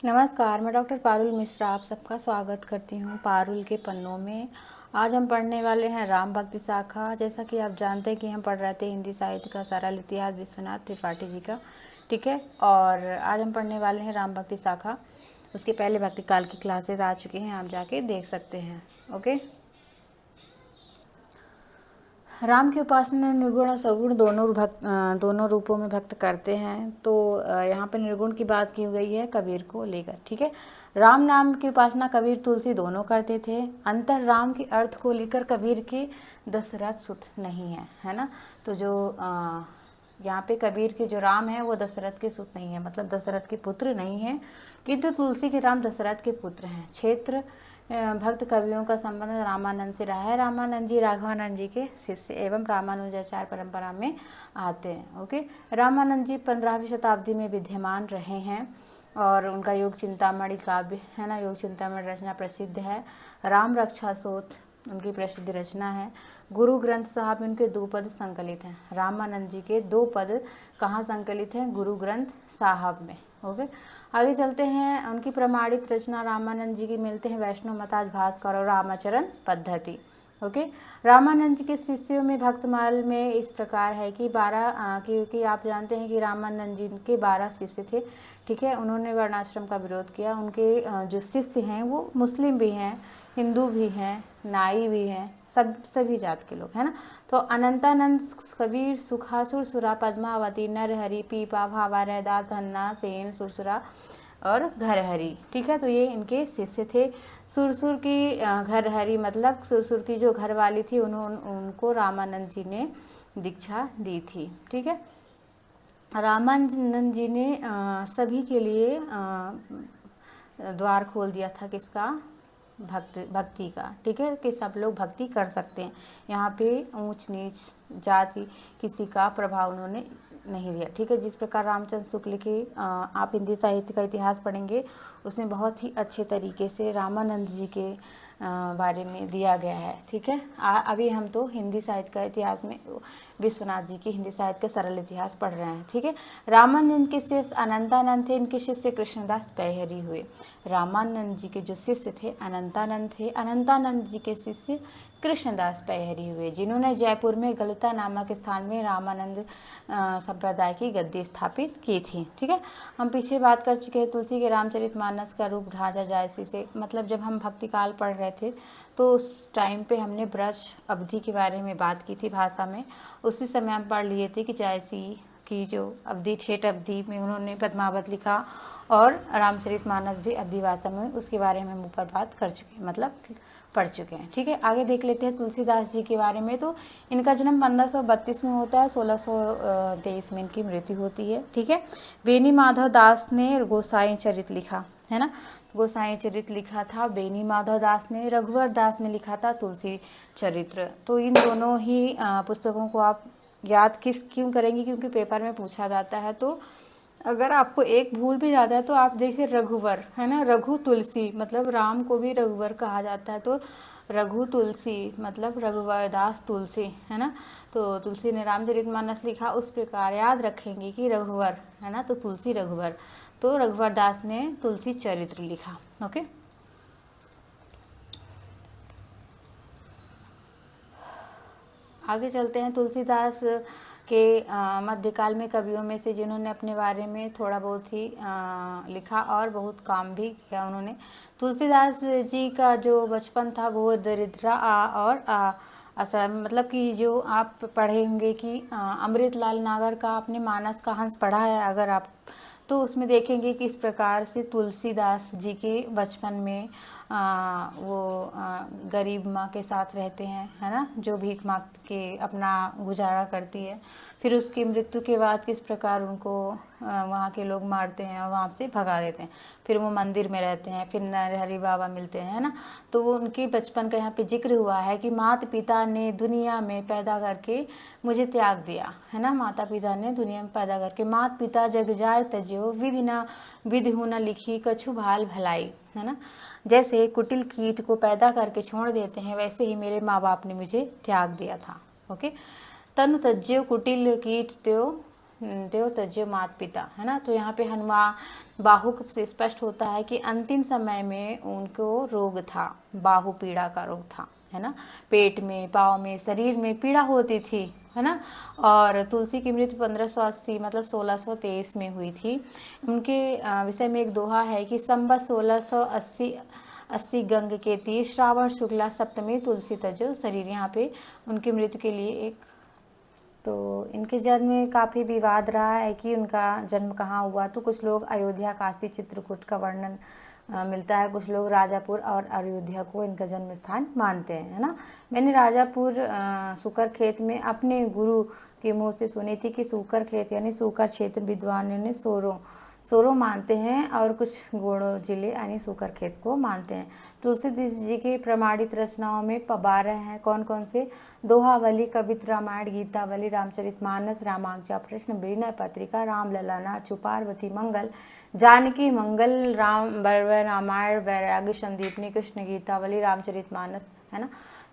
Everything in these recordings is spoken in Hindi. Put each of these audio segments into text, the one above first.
नमस्कार, मैं डॉक्टर पारुल मिश्रा आप सबका स्वागत करती हूँ पारुल के पन्नों में। आज हम पढ़ने वाले हैं राम भक्ति शाखा। जैसा कि आप जानते हैं कि हम पढ़ रहे थे हिंदी साहित्य का सरल इतिहास विश्वनाथ त्रिपाठी जी का, ठीक है। और आज हम पढ़ने वाले हैं राम भक्ति शाखा। उसके पहले भक्ति काल की क्लासेस आ चुकी हैं, आप जाके देख सकते हैं। ओके। राम की उपासना निर्गुण और सगुण दोनों रूपों में भक्त करते हैं। तो यहाँ पे निर्गुण की बात की गई है कबीर को लेकर, ठीक है। राम नाम की उपासना कबीर तुलसी दोनों करते थे। अंतर राम के अर्थ को लेकर कबीर के दशरथ सुत नहीं है ना। तो जो यहाँ पे कबीर के जो राम है वो दशरथ के सुत नहीं है, मतलब दशरथ के पुत्र नहीं है, किंतु तुलसी के राम दशरथ के पुत्र हैं। क्षेत्र भक्त कवियों का संबंध रामानंद से रहा है। रामानंद जी राघवानंद जी के शिष्य एवं रामानुजाचार्य परंपरा में आते हैं। ओके। रामानंद जी 15वीं शताब्दी में विद्यमान रहे हैं और उनका योग चिंतामणि काव्य है ना, योग चिंतामणि रचना प्रसिद्ध है। राम रक्षा सोत उनकी प्रसिद्ध रचना है। गुरु ग्रंथ साहब में उनके 2 पद संकलित हैं। रामानंद जी के 2 पद कहाँ संकलित हैं? गुरु ग्रंथ साहब में। ओके। आगे चलते हैं। उनकी प्रमाणित रचना रामानंद जी की मिलते हैं वैष्णव मताज भास्कर और रामाचरण पद्धति। ओके। रामानंद जी के शिष्यों में भक्तमाल में इस प्रकार है कि 12 क्योंकि आप जानते हैं कि रामानंद जी के 12 शिष्य थे, ठीक है। उन्होंने वर्णाश्रम का विरोध किया। उनके जो शिष्य हैं वो मुस्लिम भी हैं, हिंदू भी हैं, नाई भी हैं, सभी जात के लोग हैं ना। तो अनंतानंद, कबीर, सुखासुर, सुरा, पद्मावती, नरहरि, पीपा, भावा, रैदास, धन्ना, सेन, सुरसुरा और घरहरी, ठीक है। तो ये इनके शिष्य थे। सुरसुर की घरहरी मतलब सुरसुर की जो घरवाली थी उनको रामानंद जी ने दीक्षा दी थी, ठीक है। रामानंद जी ने सभी के लिए द्वार खोल दिया था, किसका? भक्ति का, ठीक है, कि सब लोग भक्ति कर सकते हैं। यहाँ पे ऊंच नीच जाति किसी का प्रभाव उन्होंने नहीं दिया, ठीक है। जिस प्रकार रामचंद्र शुक्ल के आप हिंदी साहित्य का इतिहास पढ़ेंगे उसमें बहुत ही अच्छे तरीके से रामानंद जी के बारे में दिया गया है, ठीक है। अभी हम तो हिंदी साहित्य का इतिहास में विश्वनाथ जी की हिंदी साहित्य का सरल इतिहास पढ़ रहे हैं, ठीक है। रामानंद के शिष्य अनंतानंद थे, इनके शिष्य कृष्णदास पैहरी हुए। रामानंद जी के जो शिष्य थे अनंतानंद थे, अनंतानंद जी के शिष्य कृष्णदास पैहरी हुए, जिन्होंने जयपुर में गलता नामक स्थान में रामानंद संप्रदाय की गद्दी स्थापित की थी, ठीक है। हम पीछे बात कर चुके हैं तुलसी के रामचरितमानस का रूप ढांचा जायसी से, मतलब जब हम भक्ति काल पढ़ रहे थे तो उस टाइम पे हमने ब्रज अवधि के बारे में बात की थी भाषा में। उसी समय हम पढ़ लिए थे कि जायसी की जो अवधि, ठेठ अवधि में उन्होंने पद्मावत लिखा और रामचरितमानस भी अवधि भाषा में, उसके बारे में हम ऊपर बात कर चुके हैं, मतलब पढ़ चुके हैं, ठीक है। आगे देख लेते हैं तुलसीदास जी के बारे में। तो इनका जन्म 1532 में होता है, 1623 में इनकी मृत्यु होती है, ठीक है। बेनी माधव दास ने गोसाई चरित लिखा है ना, गोसाई चरित लिखा था बेनी माधव दास ने। रघुवर दास ने लिखा था तुलसी चरित्र। तो इन दोनों ही पुस्तकों को आप याद क्यों करेंगे? क्योंकि पेपर में पूछा जाता है। तो अगर आपको एक भूल भी जाता है तो आप देखिए रघुवर है ना, रघु तुलसी मतलब राम को भी रघुवर कहा जाता है, तो रघु तुलसी मतलब रघुवर दास तुलसी है ना। तो तुलसी ने रामचरितमानस लिखा, उस प्रकार याद रखेंगे कि रघुवर है ना, तो तुलसी रघुवर, तो रघुवर दास ने तुलसी चरित्र लिखा। ओके। आगे चलते हैं। तुलसीदास के मध्यकाल में कवियों में से जिन्होंने अपने बारे में थोड़ा बहुत ही लिखा और बहुत काम भी किया उन्होंने। तुलसीदास जी का जो बचपन था वो दरिद्रा और मतलब कि जो आप पढ़े होंगे कि अमृतलाल नागर का आपने मानस का हंस पढ़ा है अगर आप, तो उसमें देखेंगे कि इस प्रकार से तुलसीदास जी के बचपन में वो गरीब माँ के साथ रहते हैं है ना, जो भीख मांग के अपना गुजारा करती है। फिर उसकी मृत्यु के बाद किस प्रकार उनको वहाँ के लोग मारते हैं और वहाँ से भगा देते हैं। फिर वो मंदिर में रहते हैं, फिर नरहरि बाबा मिलते हैं है ना। तो वो उनके बचपन का यहाँ पे जिक्र हुआ है कि माता पिता ने दुनिया में पैदा करके मुझे त्याग दिया है ना। माता पिता ने दुनिया में पैदा करके, माता पिता जग जाय तज्यो विधि न लिखी कछु भाल भलाई है ना। जैसे कुटिल कीट को पैदा करके छोड़ देते हैं, वैसे ही मेरे माँ बाप ने मुझे त्याग दिया था। ओके। तनु तज्यो कुटिल कीट त्यो देव त्यज्य मात पिता, है ना। तो यहाँ पे हनुमान बाहु से स्पष्ट होता है कि अंतिम समय में उनको रोग था, बाहु पीड़ा का रोग था, है ना। पेट में, पाँव में, शरीर में पीड़ा होती थी, है ना। और तुलसी की मृत्यु 1580 मतलब 1623 में हुई थी। उनके विषय में एक दोहा है कि संवत 1680 गंग के तीर श्रावण शुक्ला सप्तमी तुलसी तजो शरीर। यहाँ पे उनकी मृत्यु के लिए एक, तो इनके जन्म में काफ़ी विवाद रहा है कि उनका जन्म कहाँ हुआ। तो कुछ लोग अयोध्या, काशी, चित्रकूट का वर्णन मिलता है, कुछ लोग राजापुर और अयोध्या को इनका जन्म स्थान मानते हैं, है ना। मैंने राजापुर सूकर खेत में अपने गुरु के मुँह से सुनी थी कि सूकर खेत यानी सूकर क्षेत्र विद्वानों ने सोरो मानते हैं और कुछ गोड़ो जिले यानी सूकर खेत को मानते हैं। तुलसीदास जी के प्रमाणित रचनाओं में 12 हैं। कौन कौन से? दोहावली, कवित रामायण, गीतावली, रामचरितमानस, रामाज्ञा प्रश्न, विनय पत्रिका, रामलला, पार्वती मंगल, जानकी मंगल, राम रामायण, वैराग्य संदीपनी, कृष्ण गीतावली, रामचरितमानस, है ना।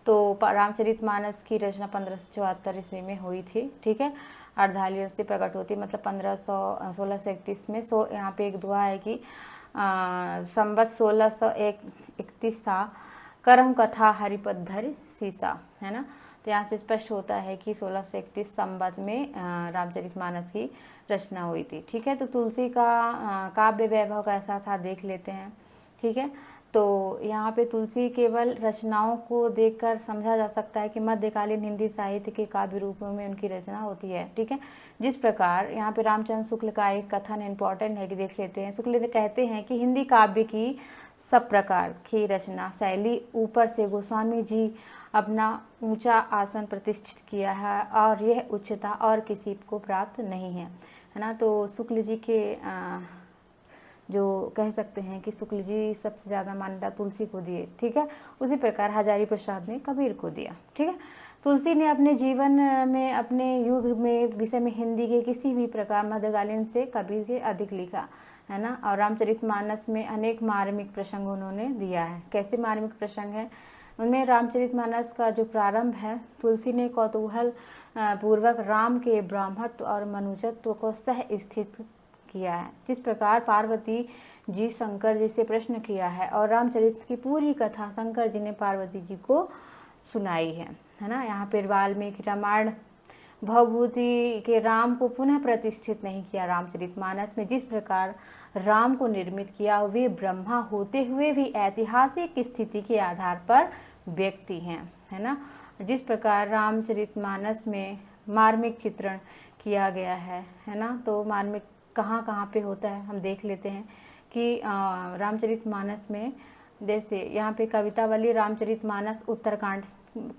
तो रामचरितमानस की रचना 1574 ईस्वी में हुई थी, ठीक है। अर्धालियों से प्रकट होती, मतलब 1631 में। यहाँ पे एक दुआ है कि संवत 1631 सा करम कथा हरिपद धर सीसा, है ना। तो यहाँ से स्पष्ट होता है कि 1631 संवत में रामचरितमानस की रचना हुई थी, ठीक है। तो तुलसी का काव्य वैभव कैसा था देख लेते हैं, ठीक है। तो यहाँ पे तुलसी केवल रचनाओं को देखकर समझा जा सकता है कि मध्यकालीन हिंदी साहित्य के काव्य रूपों में उनकी रचना होती है, ठीक है। जिस प्रकार यहाँ पे रामचंद्र शुक्ल का एक कथन इम्पॉर्टेंट है कि देख लेते हैं। शुक्ल कहते हैं कि हिंदी काव्य की सब प्रकार की रचना शैली ऊपर से गोस्वामी जी अपना ऊंचा आसन प्रतिष्ठित किया है और यह उच्चता और किसी को प्राप्त नहीं है ना। तो शुक्ल जी के जो कह सकते हैं कि शुक्ल जी सबसे ज़्यादा मान्यता तुलसी को दिए, ठीक है। उसी प्रकार हजारी प्रसाद ने कबीर को दिया, ठीक है। तुलसी ने अपने जीवन में, अपने युग में विषय में हिंदी के किसी भी प्रकार मध्यकालीन से कबीर के अधिक लिखा, है ना। और रामचरितमानस में अनेक मार्मिक प्रसंग उन्होंने दिया है। कैसे मार्मिक प्रसंग है उनमें? रामचरितमानस का जो प्रारंभ है, तुलसी ने कौतूहल पूर्वक राम के ब्राह्मत्व और मनुजत्व को सह स्थित किया है। जिस प्रकार पार्वती जी शंकर जी से प्रश्न किया है और रामचरित की पूरी कथा शंकर जी ने पार्वती जी को सुनाई है ना। यहाँ पर वाल्मीकि रामायण भवभूति के राम को पुनः प्रतिष्ठित नहीं किया रामचरितमानस में। जिस प्रकार राम को निर्मित किया, वे ब्रह्मा होते हुए भी ऐतिहासिक स्थिति के आधार पर व्यक्ति हैं, है ना। जिस प्रकार रामचरितमानस में मार्मिक चित्रण किया गया है ना। तो मार्मिक कहाँ कहाँ पे होता है हम देख लेते हैं कि रामचरितमानस में, जैसे यहाँ पे कवितावली रामचरितमानस उत्तरकांड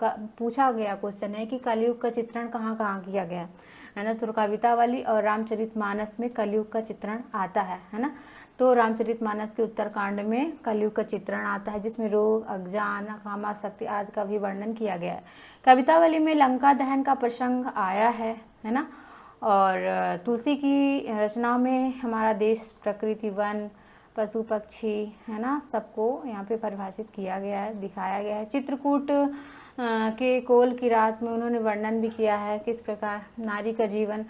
का पूछा गया क्वेश्चन है कि कलयुग का चित्रण कहाँ कहाँ किया गया है ना। तो कवितावली और रामचरितमानस में कलयुग का चित्रण आता है ना। तो रामचरितमानस के उत्तरकांड में कलयुग का चित्रण आता है, जिसमें रोग, अज्ञान, कामासक्ति आदि का भी वर्णन किया गया है। कवितावली में लंका दहन का प्रसंग आया है ना। और तुलसी की रचनाओं में हमारा देश, प्रकृति, वन, पशु पक्षी, है ना, सबको यहाँ पे परिभाषित किया गया है, दिखाया गया है। चित्रकूट के कोल की रात में उन्होंने वर्णन भी किया है किस प्रकार नारी का जीवन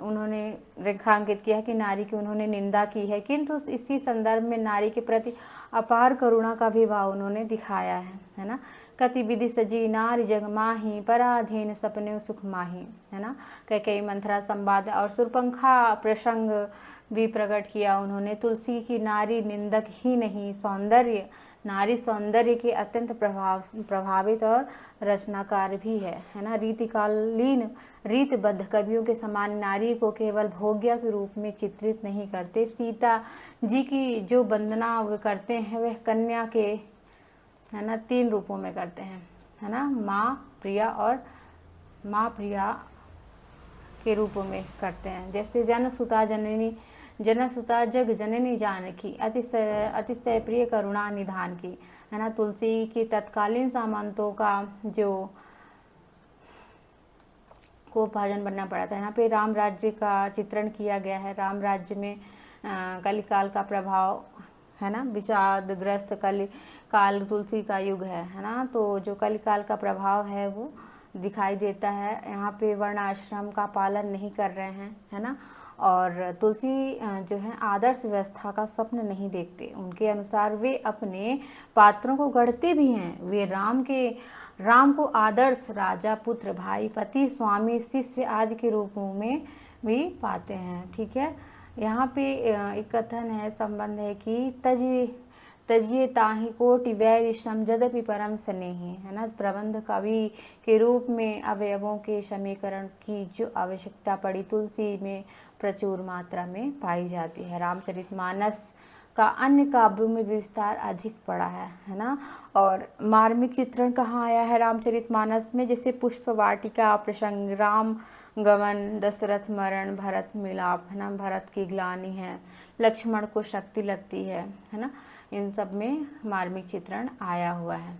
उन्होंने रेखांकित किया है कि नारी की उन्होंने निंदा की है, किंतु इसी संदर्भ में नारी के प्रति अपार करुणा का भी भाव उन्होंने दिखाया है ना। कति विधि सजी नारी जग माही, पराधीन सपने सुख माही, है ना। कई मंथरा संवाद और सुरपंखा प्रसंग भी प्रकट किया उन्होंने। तुलसी की नारी निंदक ही नहीं, नारी सौंदर्य के अत्यंत प्रभावित और रचनाकार भी है ना। रीतिकालीन रीतबद्ध कवियों के समान नारी को केवल भोग्या के रूप में चित्रित नहीं करते। सीता जी की जो वंदना वे करते हैं वह कन्या के, है ना, 3 रूपों में करते हैं, है ना। माँ, प्रिया और माँ प्रिया के रूपों में करते हैं। जैसे जनसुता जग जननी जानकी, अतिशय प्रिय करुणा निधान की, है ना। तुलसी की तत्कालीन सामंतों का जो को भाजन बनना पड़ा था। यहाँ पे राम राज्य का चित्रण किया गया है। राम राज्य में कलिकाल का प्रभाव, है ना, विषादग्रस्त कलिकाल तुलसी का युग है ना। तो जो कलिकाल का प्रभाव है वो दिखाई देता है। यहाँ पे वर्ण आश्रम का पालन नहीं कर रहे हैं, है ना। और तुलसी जो है आदर्श व्यवस्था का स्वप्न नहीं देखते। उनके अनुसार वे अपने पात्रों को गढ़ते भी हैं। वे राम को आदर्श राजा, पुत्र, भाई, पति, स्वामी, शिष्य आदि के रूपों में भी पाते हैं। ठीक है, यहाँ पे एक कथन है, संबंध है कि तजिए ताहि कोटि वैर श्रम यद्यपि परम स्नेही, है ना। प्रबंध कवि के रूप में अवयवों के समीकरण की जो आवश्यकता पड़ी तुलसी में प्रचुर मात्रा में पाई जाती है। रामचरितमानस का अन्य काव्यों में विस्तार अधिक पड़ा है ना। और मार्मिक चित्रण कहाँ आया है रामचरितमानस में, जैसे पुष्प वाटिका प्रसंग, राम गमन, दशरथ मरण, भरत मिलाप, है ना, भरत की ग्लानि है, लक्ष्मण को शक्ति लगती है ना। इन सब में मार्मिक चित्रण आया हुआ है।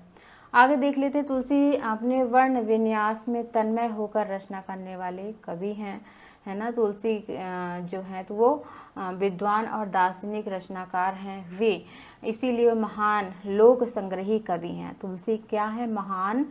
आगे देख लेते, तुलसी अपने वर्ण विन्यास में तन्मय होकर रचना करने वाले कवि हैं, है ना। तुलसी जो है तो वो विद्वान और दार्शनिक रचनाकार हैं वे, इसीलिए महान लोक संग्रही कवि हैं। तुलसी क्या है, महान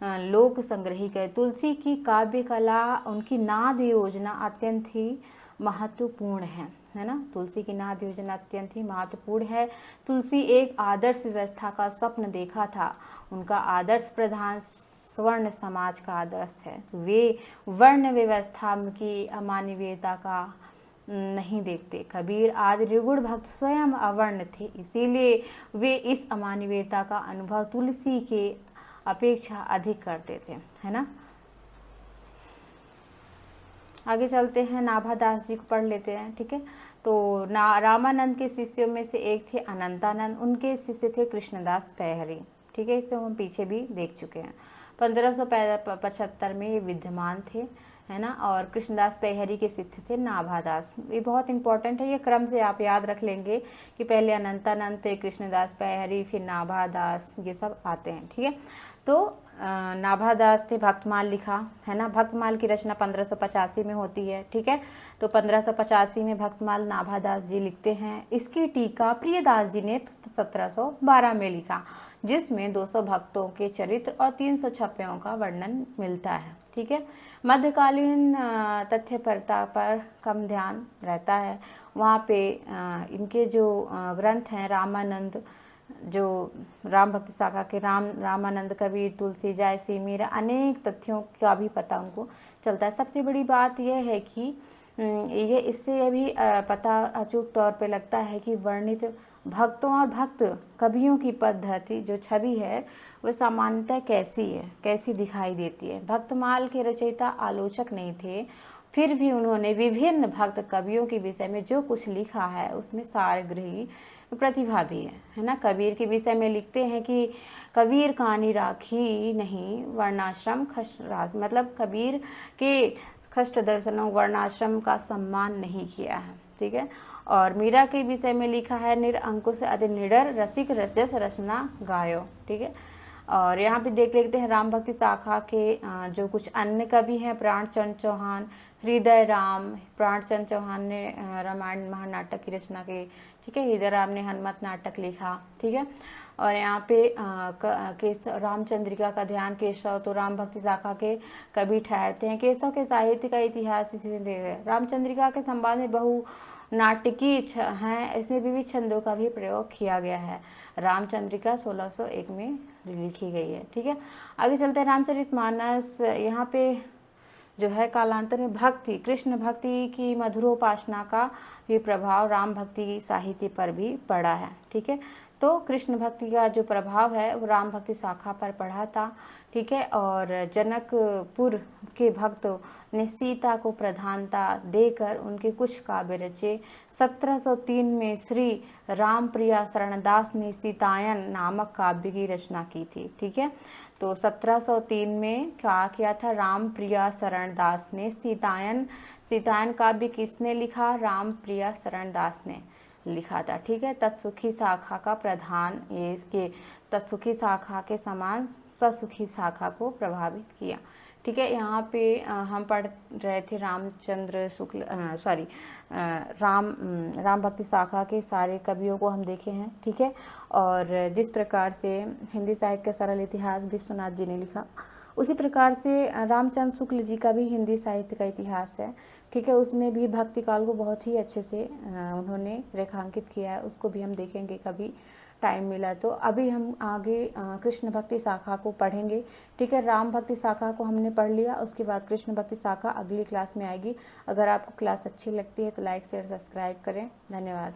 लोक संग्रही कवि। तुलसी की काव्य कला, उनकी नाद योजना अत्यंत ही महत्वपूर्ण है ना। तुलसी की नाद योजना अत्यंत ही महत्वपूर्ण है। तुलसी एक आदर्श व्यवस्था का स्वप्न देखा था। उनका आदर्श प्रधान स्वर्ण समाज का आदर्श है। वे वर्ण व्यवस्था की अमानवीयता का नहीं देखते। कबीर आदि ऋगुण भक्त स्वयं अवर्ण थे, इसीलिए वे इस अमानवीयता का अनुभव तुलसी के अपेक्षा अधिक करते थे, है ना। आगे चलते हैं, नाभादास जी को पढ़ लेते हैं। ठीक है, तो रामानंद के शिष्यों में से एक थे अनंतानंद, उनके शिष्य थे कृष्णदास पैहरी। ठीक है, इसे हम पीछे भी देख चुके हैं। 1575 में ये विद्यमान थे, है ना। और कृष्णदास पैहरी के शिष्य थे नाभादास। ये बहुत इंपॉर्टेंट है, ये क्रम से आप याद रख लेंगे कि पहले अनंतानंद, फिर कृष्णदास पैहरी, फिर नाभादास, ये सब आते हैं। ठीक है, तो नाभादास ने भक्तमाल लिखा, है ना। भक्तमाल की रचना 1585 में होती है। ठीक है, तो 1585 में भक्तमाल नाभादास जी लिखते हैं। इसकी टीका प्रियदास जी ने 1712 में लिखा, जिसमें 200 भक्तों के चरित्र और 300 छप्पयों का वर्णन मिलता है। ठीक है, मध्यकालीन तथ्यपरता पर कम ध्यान रहता है। वहाँ पे इनके जो ग्रंथ हैं, रामानंद, जो राम भक्ति शाखा के रामानंद, कबीर, तुलसी, जायसी, मीरा, अनेक तथ्यों का भी पता उनको चलता है। सबसे बड़ी बात यह है कि ये इससे यह भी पता अचूक तौर पे लगता है कि वर्णित भक्तों और भक्त कवियों की पद्धति, जो छवि है, वह सामान्यतः कैसी है, कैसी दिखाई देती है। भक्तमाल के रचयिता आलोचक नहीं थे, फिर भी उन्होंने विभिन्न भक्त कवियों के विषय में जो कुछ लिखा है उसमें सारगृही प्रतिभा भी है ना। कबीर के विषय में लिखते हैं कि कबीर कानी राखी नहीं वर्णाश्रम खस्ट, मतलब कबीर के खष्ट दर्शनों वर्णाश्रम का सम्मान नहीं किया है। ठीक है, और मीरा के विषय में लिखा है निरअंकुश अति निडर रसिक रजस रचना गायो। ठीक है, और यहाँ पे देख लेते हैं राम भक्ति शाखा के जो कुछ अन्य कवि हैं, प्राणचंद चौहान, हृदय राम। प्राणचंद चौहान ने रामायण महानाटक की रचना की। ठीक है, हृदय राम ने हनुमत नाटक लिखा। ठीक है, और यहाँ पे रामचंद्रिका का ध्यान केशव, तो राम भक्ति शाखा के कवि ठहरते हैं। केशव के साहित्य का इतिहास इसमें दे गए। रामचंद्रिका के संवाद में बहु नाटकी हैं, इसमें विविध छंदों का भी प्रयोग किया गया है। रामचंद्रिका 1601 में लिखी गई है। ठीक है, आगे चलते हैं रामचरितमानस। यहाँ पे जो है कालांतर में भक्ति, कृष्ण भक्ति की मधुरोपासना का भी प्रभाव राम भक्ति साहित्य पर भी पड़ा है। ठीक है, तो कृष्ण भक्ति का जो प्रभाव है वो राम भक्ति शाखा पर पड़ा था। ठीक है, और जनकपुर के भक्तों ने सीता को प्रधानता देकर उनके कुछ काव्य रचे। 1703 में श्री रामप्रिया शरणदास ने सीतायन नामक काव्य की रचना की थी। ठीक है, तो 1703 में क्या किया था, रामप्रिया शरणदास ने सीतायन काव्य किसने लिखा, रामप्रिया शरणदास ने लिखा था। ठीक है, तत्सुखी शाखा का प्रधान, ये इसके तत्सुखी शाखा के समान स्वसुखी शाखा को प्रभावित किया। ठीक है, यहाँ पे हम पढ़ रहे थे रामचंद्र शुक्ल राम भक्ति शाखा के सारे कवियों को हम देखे हैं। ठीक है, और जिस प्रकार से हिंदी साहित्य का सरल इतिहास विश्वनाथ जी ने लिखा, उसी प्रकार से रामचंद्र शुक्ल जी का भी हिंदी साहित्य का इतिहास है, ठीक है। उसमें भी भक्ति काल को बहुत ही अच्छे से उन्होंने रेखांकित किया है, उसको भी हम देखेंगे कभी टाइम मिला तो। अभी हम आगे कृष्ण भक्ति शाखा को पढ़ेंगे, ठीक है। राम भक्ति शाखा को हमने पढ़ लिया, उसके बाद कृष्ण भक्ति शाखा अगली क्लास में आएगी। अगर आपको क्लास अच्छी लगती है तो लाइक शेयर सब्सक्राइब करें। धन्यवाद।